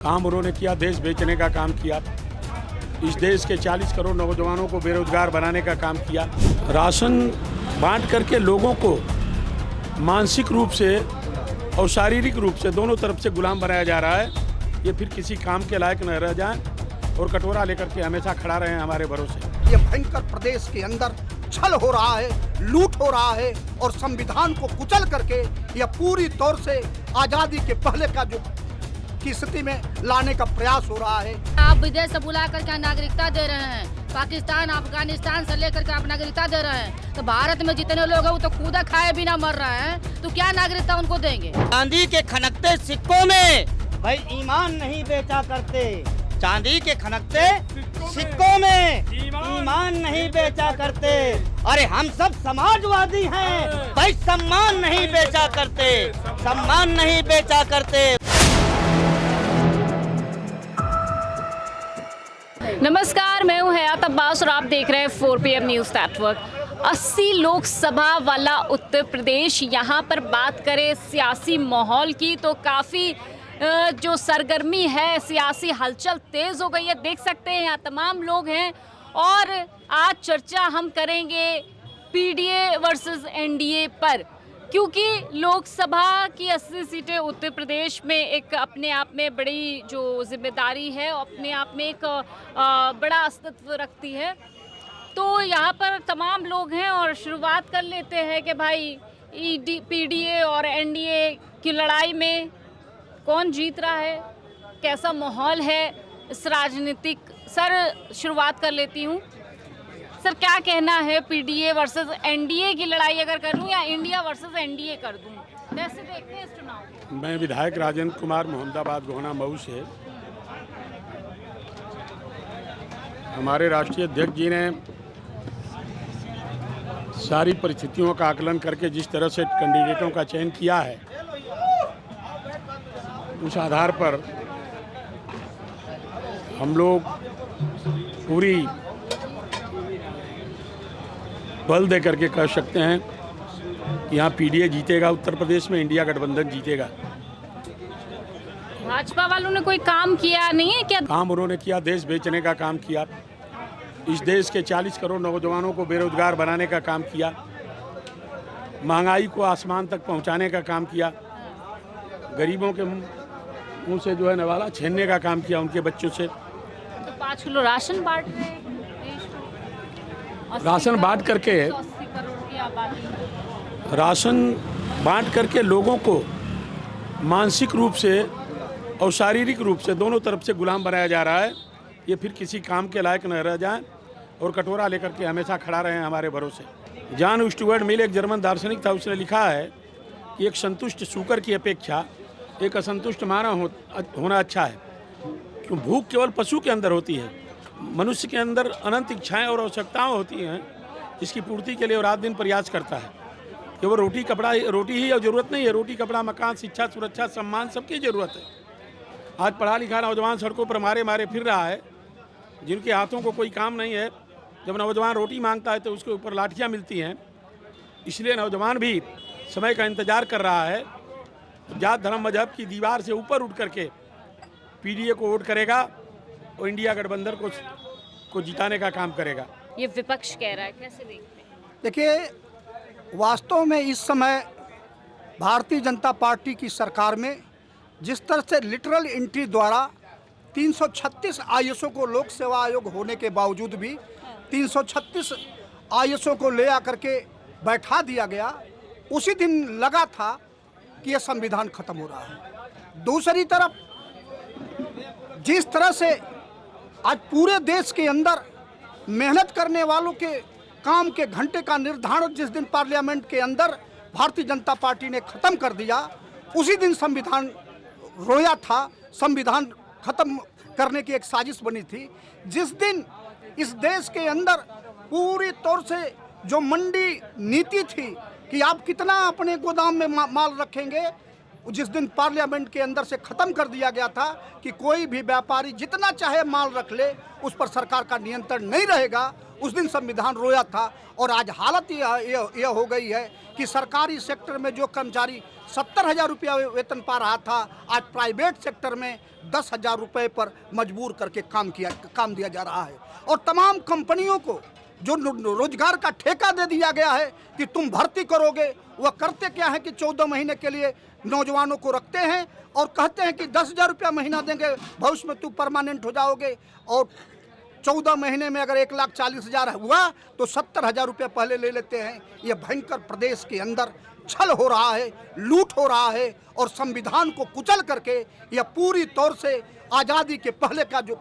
काम उन्होंने किया, देश बेचने का काम किया। इस देश के 40 करोड़ नौजवानों को बेरोजगार बनाने का काम किया। राशन बांट करके लोगों को मानसिक रूप से और शारीरिक रूप से दोनों तरफ से गुलाम बनाया जा रहा है। ये फिर किसी काम के लायक न रह जाएं और कटोरा लेकर के हमेशा खड़ा रहे हमारे भरोसे। ये भयंकर प्रदेश के अंदर छल हो रहा है, लूट हो रहा है और संविधान को कुचल करके यह पूरी तौर से आजादी के पहले का जो की स्थिति में लाने का प्रयास हो रहा है। आप विदेश से बुला करके नागरिकता दे रहे हैं, पाकिस्तान अफगानिस्तान से लेकर के आप नागरिकता दे रहे हैं, तो भारत में जितने लोग हैं वो तो खुद खाए बिना मर रहे हैं, तो क्या नागरिकता उनको देंगे? चांदी के खनकते सिक्कों में भाई ईमान नहीं बेचा करते, चांदी के खनकते सिक्कों में ईमान नहीं बेचा करते। अरे हम सब समाजवादी हैं भाई, सम्मान नहीं बेचा करते, सम्मान नहीं बेचा करते। नमस्कार, मैं हूं हयात अब्बास और आप देख रहे हैं 4PM न्यूज़ नेटवर्क। 80 लोकसभा वाला उत्तर प्रदेश। यहाँ पर बात करें सियासी माहौल की तो काफ़ी जो सरगर्मी है, सियासी हलचल तेज़ हो गई है। देख सकते हैं यहाँ तमाम लोग हैं और आज चर्चा हम करेंगे पीडीए वर्सेस एनडीए पर, क्योंकि लोकसभा की 80 सीटें उत्तर प्रदेश में एक अपने आप में बड़ी जो जिम्मेदारी है, अपने आप में एक बड़ा अस्तित्व रखती है। तो यहाँ पर तमाम लोग हैं और शुरुआत कर लेते हैं कि भाई पीडीए और एनडीए की लड़ाई में कौन जीत रहा है, कैसा माहौल है इस राजनीतिक। सर, शुरुआत कर लेती हूँ। सर, क्या कहना है पीडीए वर्सेस एनडीए की लड़ाई अगर करूं या इंडिया वर्सेस एनडीए कर दूं, कैसे देखते हैं इस चुनाव? मैं विधायक राजेंद्र कुमार मोहम्मदाबाद गोहना मऊ से। हमारे राष्ट्रीय अध्यक्ष जी ने सारी परिस्थितियों का आकलन करके जिस तरह से कैंडिडेटों का चयन किया है, उस आधार पर हम लोग पूरी बल दे करके कह सकते हैं कि यहाँ पीडीए जीतेगा उत्तर प्रदेश में, इंडिया गठबंधन जीतेगा। भाजपा वालों ने कोई काम किया नहीं है क्या? काम उन्होंने किया, देश बेचने का काम किया। इस देश के 40 करोड़ नौजवानों को बेरोजगार बनाने का काम किया, महंगाई को आसमान तक पहुंचाने का काम किया, गरीबों के मुंह से जो है नवाला छीनने का काम किया उनके बच्चों से। तो 5 किलो राशन बांट रहे हैं देश को। राशन बांट करके 80 करोड़ की आबादी, राशन बांट करके लोगों को मानसिक रूप से और शारीरिक रूप से दोनों तरफ से गुलाम बनाया जा रहा है। ये फिर किसी काम के लायक न रह जाएं और कटोरा लेकर के हमेशा खड़ा रहे हमारे भरोसे। जॉन स्टुअर्ट मिल एक जर्मन दार्शनिक था, उसने लिखा है कि एक संतुष्ट शूकर की अपेक्षा एक असंतुष्ट मानव होना अच्छा है, क्यों भूख केवल पशु के अंदर होती है, मनुष्य के अंदर अनंत इच्छाएं और आवश्यकताएं होती हैं, जिसकी पूर्ति के लिए वो रात दिन प्रयास करता है। केवल रोटी कपड़ा, रोटी ही ज़रूरत नहीं है, रोटी कपड़ा मकान शिक्षा सुरक्षा सम्मान सबकी ज़रूरत है। आज पढ़ा लिखा नौजवान सड़कों पर मारे फिर रहा है, जिनके हाथों को कोई काम नहीं है। जब नौजवान रोटी मांगता है तो उसके ऊपर लाठियाँ मिलती हैं। इसलिए नौजवान भी समय का इंतजार कर रहा है। जात धर्म मजहब की दीवार से ऊपर उठ करके पीडीए को वोट करेगा और इंडिया गठबंधन को जिताने का काम करेगा। ये विपक्ष कह रहा है, कैसे देखते हैं? देखिए, वास्तव में इस समय भारतीय जनता पार्टी की सरकार में जिस तरह से लिटरल एंट्री द्वारा 336 आईएएसओं को लोक सेवा आयोग होने के बावजूद भी 336 आईएएसओं को ले आकर के बैठा दिया गया, उसी दिन लगा था कि यह संविधान खत्म हो रहा है। दूसरी तरफ जिस तरह से आज पूरे देश के अंदर मेहनत करने वालों के काम के घंटे का निर्धारण जिस दिन पार्लियामेंट के अंदर भारतीय जनता पार्टी ने खत्म कर दिया, उसी दिन संविधान रोया था। संविधान खत्म करने की एक साजिश बनी थी। जिस दिन इस देश के अंदर पूरी तौर से जो मंडी नीति थी कि आप कितना अपने गोदाम में माल रखेंगे, जिस दिन पार्लियामेंट के अंदर से ख़त्म कर दिया गया था कि कोई भी व्यापारी जितना चाहे माल रख ले, उस पर सरकार का नियंत्रण नहीं रहेगा, उस दिन संविधान रोया था। और आज हालत यह हो गई है कि सरकारी सेक्टर में जो कर्मचारी 70,000 रुपया वेतन पा रहा था, आज प्राइवेट सेक्टर में 10,000 रुपये पर मजबूर करके काम दिया जा रहा है। और तमाम कंपनियों को जो रोजगार का ठेका दे दिया गया है कि तुम भर्ती करोगे, वह करते क्या है कि 14 महीने के लिए नौजवानों को रखते हैं और कहते हैं कि 10,000 रुपया महीना देंगे, भविष्य में तुम परमानेंट हो जाओगे। और 14 महीने में अगर 1,40,000 हुआ तो 70,000 रुपये पहले ले लेते हैं। ये भयंकर प्रदेश के अंदर छल हो रहा है, लूट हो रहा है और संविधान को कुचल करके यह पूरी तौर से आज़ादी के पहले का जो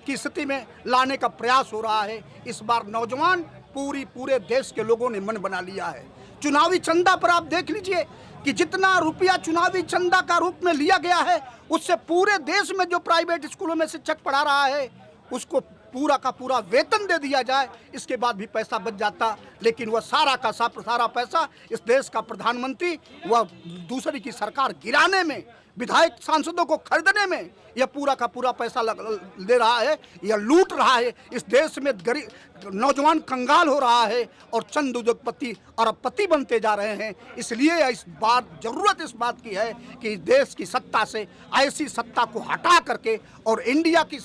की स्थिति में लाने का प्रयास हो रहा है। इस बार नौजवान पूरे देश के लोगों ने मन बना लिया है। चुनावी चंदा पर आप देख लीजिए कि जितना रुपया चुनावी चंदा का रूप में लिया गया है, उससे पूरे देश में जो प्राइवेट स्कूलों में शिक्षक पढ़ा रहा है उसको पूरा का पूरा वेतन दे दिया जाए, इसके बाद भी पैसा बच जाता। लेकिन वह सारा का सारा पैसा इस देश का प्रधानमंत्री वह दूसरी की सरकार गिराने में, विधायक सांसदों को खरीदने में यह पूरा का पूरा पैसा दे रहा है, यह लूट रहा है। इस देश में गरीब नौजवान कंगाल हो रहा है और चंद उद्योगपति अरबपति बनते जा रहे हैं। इसलिए इस बार जरूरत इस बात की है कि देश की सत्ता से ऐसी सत्ता को हटा करके और इंडिया की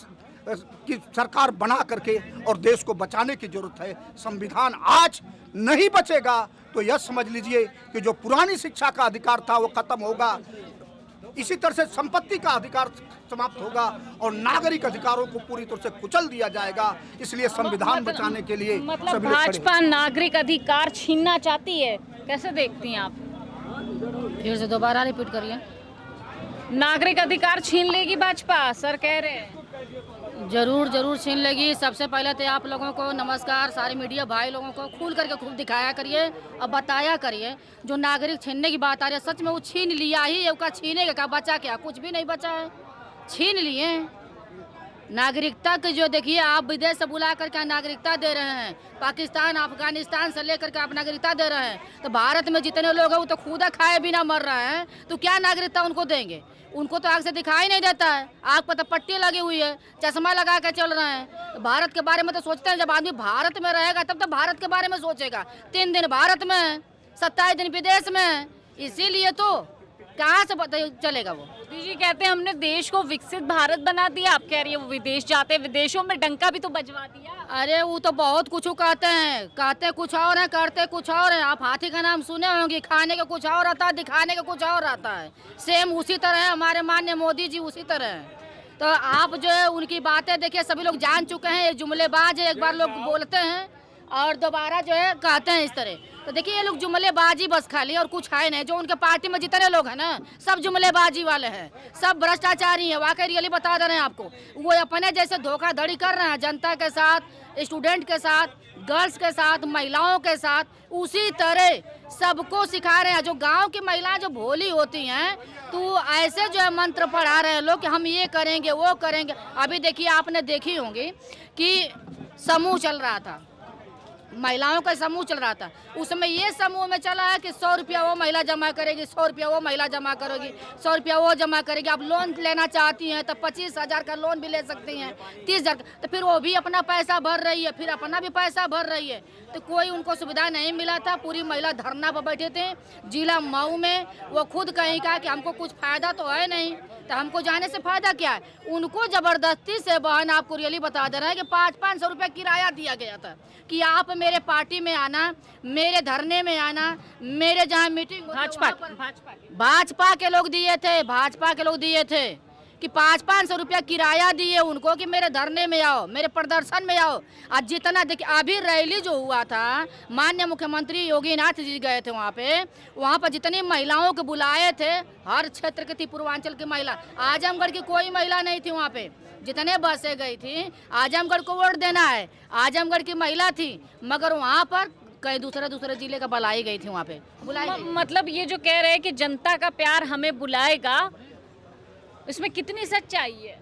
सरकार बना करके और देश को बचाने की जरूरत है। संविधान आज नहीं बचेगा तो यह समझ लीजिए कि जो पुरानी शिक्षा का अधिकार था वो खत्म होगा। इसी तरह से संपत्ति का अधिकार समाप्त होगा और नागरिक अधिकारों को पूरी तरह से कुचल दिया जाएगा। इसलिए संविधान बचाने के लिए मतलब भाजपा नागरिक अधिकार छीनना चाहती है, कैसे देखती हैं आप? फिर से दोबारा रिपीट करिए। नागरिक अधिकार छीन लेगी भाजपा, सर कह रहे हैं। जरूर छीन लेगी। सबसे पहले तो आप लोगों को नमस्कार, सारे मीडिया भाई लोगों को खुल करके खूब दिखाया करिए और बताया करिए। जो नागरिक छीनने की बात आ रही है, सच में वो छीन लिया ही है। उसका छीनेगा क्या, बचा क्या? कुछ भी नहीं बचा है, छीन लिए। नागरिकता के जो देखिए आप विदेश से बुला करके नागरिकता दे रहे हैं, पाकिस्तान अफगानिस्तान से लेकर के आप नागरिकता दे रहे हैं। तो भारत में जितने लोग हैं वो तो खुदा खाए बिना मर रहे हैं, तो क्या नागरिकता उनको देंगे? उनको तो आग से दिखाई नहीं देता है, आग पर तो पट्टी लगी हुई है, चश्मा लगा के चल रहे हैं। तो भारत के बारे में तो सोचते हैं, जब आदमी भारत में रहेगा तब तो भारत के बारे में सोचेगा। 3 दिन भारत में, 27 दिन विदेश में, इसीलिए तो कहाँ से चलेगा वो? जी कहते हैं हमने देश को विकसित भारत बना दिया, आप कह रही है वो विदेश जाते, विदेशों में डंका भी तो बजवा दिया। अरे वो तो बहुत कुछ कहते कुछ और है, करते कुछ और है। आप हाथी का नाम सुने होंगे, खाने का कुछ और आता है, दिखाने का कुछ और आता है। सेम उसी तरह है हमारे माननीय मोदी जी, उसी तरह है। तो आप जो है उनकी बातें देखिए, सभी लोग जान चुके हैं ये जुमलेबाज है। एक बार लोग बोलते हैं और दोबारा जो है कहते हैं इस तरह। तो देखिए ये लोग जुमलेबाजी बस खाली और कुछ है नहीं। जो उनके पार्टी में जितने लोग हैं ना, सब जुमलेबाजी वाले हैं, सब भ्रष्टाचारी हैं। वाकई रियली बता दे रहे हैं आपको। वो अपने जैसे धोखाधड़ी कर रहे हैं जनता के साथ, स्टूडेंट के साथ, गर्ल्स के साथ, महिलाओं के साथ, उसी तरह सबको सिखा रहे हैं। जो गांव की महिलाएं जो भोली होती हैं, तो ऐसे जो है मंत्र पढ़ा रहे हैं लोग कि हम ये करेंगे वो करेंगे। अभी देखिए आपने देखी होंगी कि समूह चल रहा था, महिलाओं का समूह चल रहा था। उसमें ये समूह में चला है कि 100 रुपया वो महिला जमा करेगी, 100 रुपया वो महिला जमा करेगी, 100 रुपया वो जमा करेगी। आप लोन लेना चाहती हैं तो 25,000 का लोन भी ले सकती हैं, 30,000 का। तो फिर वो भी अपना पैसा भर रही है, फिर अपना भी पैसा भर रही है। तो कोई उनको सुविधा नहीं मिला था। पूरी महिला धरना पर बैठे थे जिला मऊ में। वो खुद कहीं कहा कि हमको कुछ फ़ायदा तो है नहीं, तो हमको जाने से फ़ायदा क्या है? उनको ज़बरदस्ती से बहन आपको रियली बता दे रहे हैं कि 500 रुपये किराया दिया गया था कि आप मेरे पार्टी में आना, मेरे धरने में आना, मेरे जहाँ मीटिंग भाजपा के लोग दिए थे, भाजपा के लोग दिए थे कि 500 रुपया किराया दिए उनको कि मेरे धरने में आओ, मेरे प्रदर्शन में आओ। आज जितना देखिए अभी रैली जो हुआ था, माननीय मुख्यमंत्री योगी नाथ जी गए थे वहाँ पर जितनी महिलाओं को बुलाए थे, हर क्षेत्र की थी, पूर्वांचल की महिला। आजमगढ़ की कोई महिला नहीं थी वहाँ पे। जितने बसें गई थी, आजमगढ़ को वोट देना है, आजमगढ़ की महिला थी, मगर वहाँ पर कई दूसरे जिले का बुलाई गई थी वहाँ पे बुलाई गई। मतलब ये जो कह रहे हैं कि जनता का प्यार हमें बुलाएगा, इसमें कितनी सच्चाई है?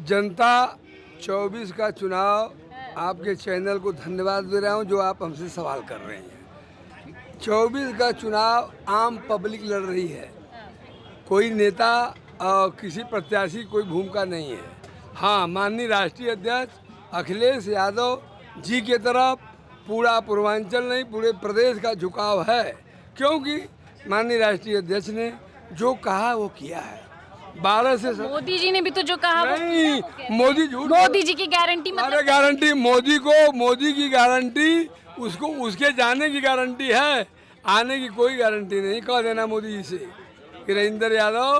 जनता 24 का चुनाव, आपके चैनल को धन्यवाद दे रहा हूं जो आप हमसे सवाल कर रहे हैं। 24 का चुनाव आम पब्लिक लड़ रही है, कोई नेता और किसी प्रत्याशी कोई भूमिका नहीं है। हाँ, माननीय राष्ट्रीय अध्यक्ष अखिलेश यादव जी के तरफ पूरा पूर्वांचल नहीं पूरे प्रदेश का झुकाव है, क्योंकि माननीय राष्ट्रीय अध्यक्ष ने जो कहा वो किया है। 12 से मोदी जी ने भी तो जो कहा वो नहीं, मोदी झूठ मोदी जी की गारंटी मतलब अरे गारंटी मोदी की गारंटी उसको उसके जाने की गारंटी है, आने की कोई गारंटी नहीं। कह देना मोदी जी से कि राजेंद्र यादव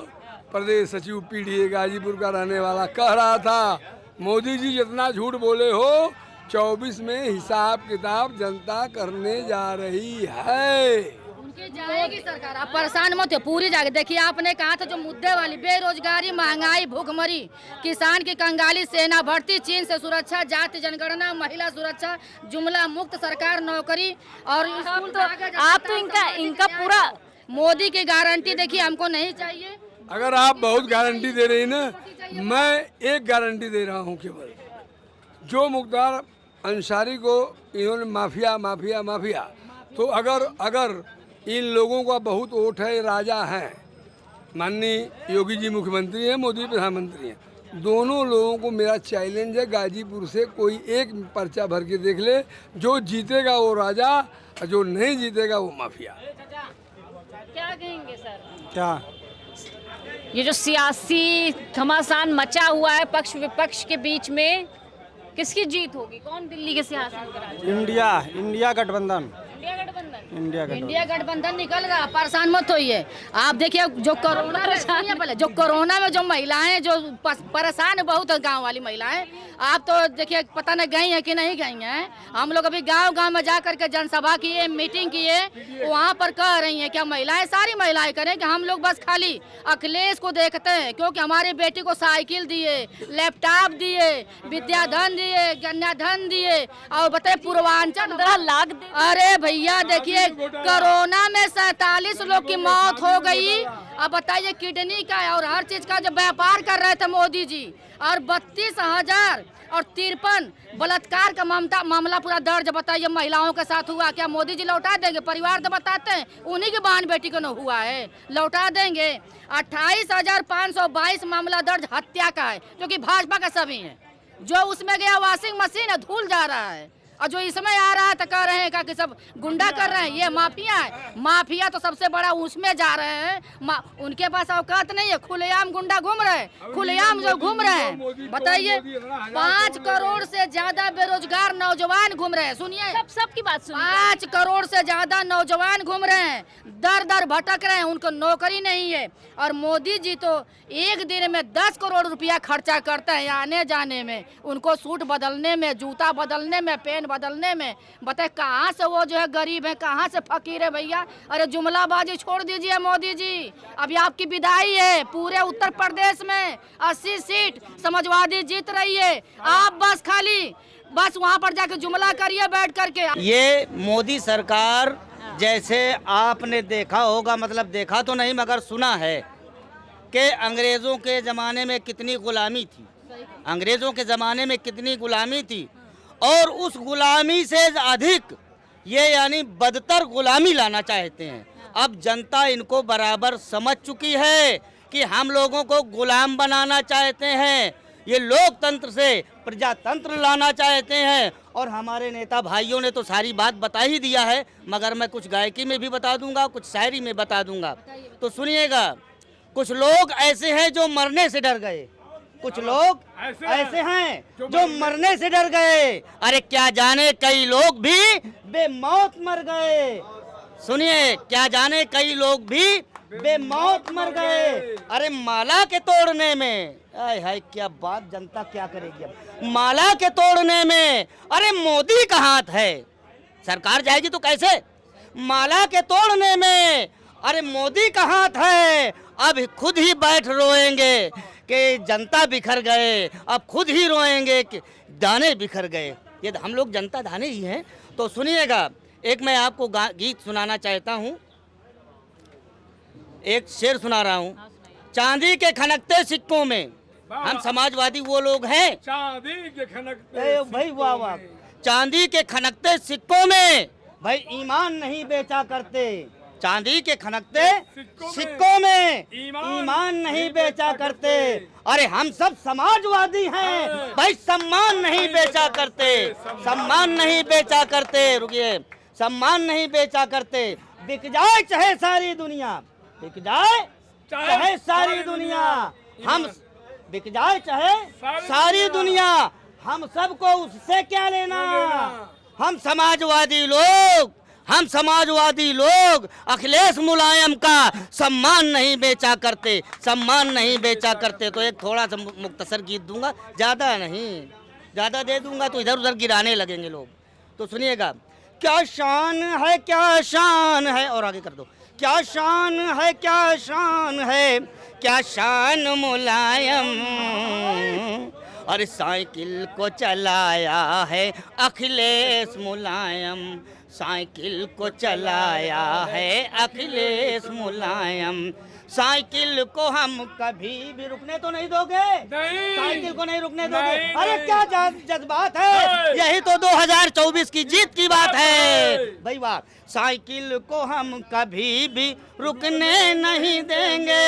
प्रदेश सचिव पीडीए गाजीपुर का रहने वाला कह रहा था मोदी जी जितना झूठ बोले हो 24 में हिसाब किताब जनता करने जा रही है। उनकी जाएगी सरकार, आप परेशान मत हो, पूरी जाएगी। देखिए आपने कहा था जो मुद्दे वाली बेरोजगारी, महंगाई, भूखमरी, किसान की कंगाली, सेना भर्ती, चीन से सुरक्षा, जाति जनगणना, महिला सुरक्षा, जुमला मुक्त सरकार, नौकरी और स्कूल आप तो इनका पूरा मोदी की गारंटी देखिए हमको नहीं चाहिए। अगर आप बहुत गारंटी दे रही ना, मैं एक गारंटी दे रहा हूँ केवल, जो मुख्तार अंसारी को इन्होंने माफिया तो अगर इन लोगों का बहुत वोट है, राजा हैं, माननीय योगी जी मुख्यमंत्री हैं, मोदी प्रधानमंत्री हैं, दोनों लोगों को मेरा चैलेंज है गाजीपुर से कोई एक पर्चा भर के देख ले, जो जीतेगा वो राजा और जो नहीं जीतेगा वो माफिया। क्या कहेंगे सर? क्या ये जो सियासी घमासान मचा हुआ है पक्ष विपक्ष के बीच में, किसकी जीत होगी? कौन दिल्ली के सियासन पर आज? इंडिया गठबंधन इंडिया गठबंधन निकल रहा, परेशान मत होइए। आप देखिए जो कोरोना में सुनिए पहले, जो कोरोना में जो महिलाएं जो परेशान बहुत है, गांव वाली महिलाएं, आप तो देखिए पता नहीं गई हैं कि नहीं गई हैं। हम लोग अभी गांव में जा करके जनसभा किए, मीटिंग किए, वहाँ पर कह रही हैं क्या महिलाएं, सारी महिलाएं करें कि हम लोग बस खाली अखिलेश को देखते हैं, क्योंकि हमारी बेटी को साइकिल दिए, लैपटॉप दिए, विद्याधन दिए, कन्याधन दिए, और बताए पूर्वांचल 15 लाख अरे भैया देखिए कोरोना में 47 लोग की मौत हो गई। अब बताइए किडनी का और हर चीज का जो व्यापार कर रहे थे मोदी जी, और 32,000 और 53 बलात्कार का मामला पूरा दर्ज बताइए महिलाओं के साथ हुआ। क्या मोदी जी लौटा देंगे? परिवार तो बताते हैं उन्हीं की बहन बेटी को न हुआ है, लौटा देंगे। 28,522 मामला दर्ज हत्या का है, जो कि भाजपा का सभी है। जो उसमें गया वॉशिंग मशीन है, धूल जा रहा है, और जो इसमें आ रहा है तो कह रहे हैं कि सब गुंडा कर रहे हैं, ये माफिया है। माफिया तो सबसे बड़ा उसमें जा रहे हैं, उनके पास औकात नहीं है, खुलेआम गुंडा घूम रहे हैं, खुलेआम जो घूम रहे हैं। बताइए 5 करोड़ से ज्यादा बेरोजगार नौजवान घूम रहे हैं। सुनिए सबकी बात सुनिए। 5 करोड़ से ज्यादा नौजवान घूम रहे हैं, दर दर भटक रहे हैं, उनको नौकरी नहीं है। और मोदी जी तो एक दिन में 10 करोड़ रुपया खर्चा करते हैं आने जाने में, उनको सूट बदलने में, जूता बदलने में, पेन बदलने में। बताए कहाँ से वो जो है गरीब है, कहाँ से फकीर है भैया। अरे जुमलाबाजी छोड़ दीजिए मोदी जी, अभी आपकी विदाई है। पूरे उत्तर प्रदेश में 80 सीट समाजवादी जीत रही है, आप बस खाली बस वहाँ पर जाके जुमला करिए बैठ करके। ये मोदी सरकार जैसे आपने देखा होगा, मतलब देखा तो नहीं मगर सुना है कि अंग्रेज़ों के ज़माने में कितनी गुलामी थी, अंग्रेज़ों के ज़माने में कितनी गुलामी थी, और उस गुलामी से अधिक ये यानी बदतर गुलामी लाना चाहते हैं। अब जनता इनको बराबर समझ चुकी है कि हम लोगों को गुलाम बनाना चाहते हैं, ये लोकतंत्र से प्रजातंत्र लाना चाहते हैं। और हमारे नेता भाइयों ने तो सारी बात बता ही दिया है, मगर मैं कुछ गायकी में भी बता दूंगा, कुछ शायरी में बता दूंगा, तो सुनिएगा। कुछ लोग ऐसे हैं जो मरने से डर गए, कुछ लोग ऐसे हैं जो मरने से डर गए। अरे क्या जाने कई लोग भी बेमौत मर गए। सुनिए, क्या जाने कई लोग भी बेमौत मर गए। अरे माला के तोड़ने में, हाय क्या बात, जनता क्या करेगी अब। माला के तोड़ने में अरे मोदी का हाथ है, सरकार जाएगी तो कैसे। माला के तोड़ने में अरे मोदी का हाथ है। अब खुद ही बैठ रोएंगे कि जनता बिखर गए, अब खुद ही रोएंगे कि दाने बिखर गए। ये हम लोग जनता दाने ही हैं। तो सुनिएगा, एक मैं आपको गीत सुनाना चाहता हूँ, एक शेर सुना रहा हूँ। चांदी के खनकते सिक्कों में, हम समाजवादी वो लोग हैं, चांदी के खनकते भाई वाह वाह, चांदी के खनकते सिक्कों में भाई ईमान नहीं बेचा करते। चांदी के खनकते सिक्कों में ईमान नहीं बेचा करते। अरे हम सब समाजवादी हैं भाई, सम्मान नहीं बेचा करते, सम्मान नहीं बेचा करते। रुकिए, सम्मान नहीं बेचा करते। बिक जाए चाहे सारी दुनिया, बिक जाए चाहे सारी दुनिया, हम बिक जाए चाहे सारी दुनिया, हम सबको उससे क्या लेना। हम समाजवादी लोग, हम समाजवादी लोग अखिलेश मुलायम का सम्मान नहीं बेचा करते, सम्मान नहीं बेचा करते। तो एक थोड़ा सा मुख्तसर गीत दूंगा, ज़्यादा नहीं, ज़्यादा दे दूंगा तो इधर उधर गिराने लगेंगे लोग। तो सुनिएगा। क्या शान है, क्या शान है, और आगे कर दो। क्या शान है, क्या शान है, क्या शान मुलायम, और साइकिल को चलाया है अखिलेश मुलायम, साइकिल को चलाया है अखिलेश मुलायम। साइकिल को हम कभी भी रुकने तो नहीं दोगे, साइकिल को नहीं रुकने दोगे। अरे क्या जज्बात है, यही तो 2024 की जीत की बात है भाई। वाह, साइकिल को हम कभी भी रुकने नहीं देंगे,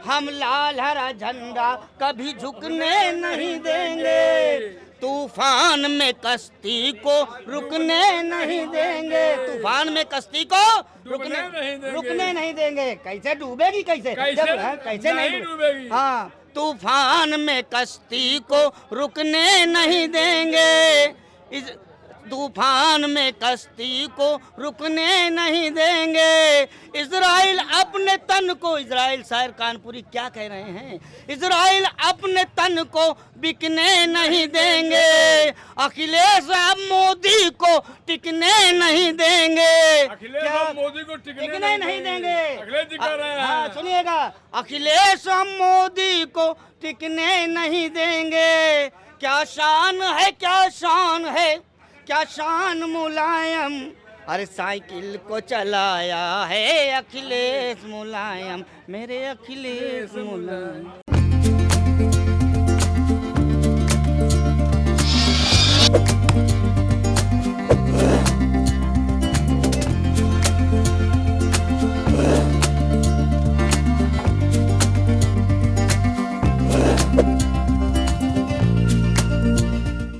हम लाल हरा झंडा कभी झुकने नहीं देंगे। तूफान में कश्ती को रुकने नहीं देंगे, तूफान में कश्ती को रुकने नहीं देंगे। कैसे डूबेगी, कैसे कैसे नहीं डूबेगी। हाँ, तूफान में कश्ती को रुकने नहीं देंगे, तूफान में कश्ती को रुकने नहीं देंगे। इजराइल अपने तन को, इजराइल शायर कानपुरी क्या कह रहे हैं, इजराइल अपने तन को बिकने नहीं देंगे, अखिलेश अब मोदी को टिकने नहीं देंगे। अखिलेश मोदी को टिकने नहीं देंगे। अखिलेश जी कह रहे हैं। हाँ, सुनिएगा। अखिलेश हम मोदी को टिकने नहीं देंगे। क्या शान है, क्या शान है, क्या शान मुलायम, अरे साइकिल को चलाया है अखिलेश मुलायम, मेरे अखिलेश मुलायम।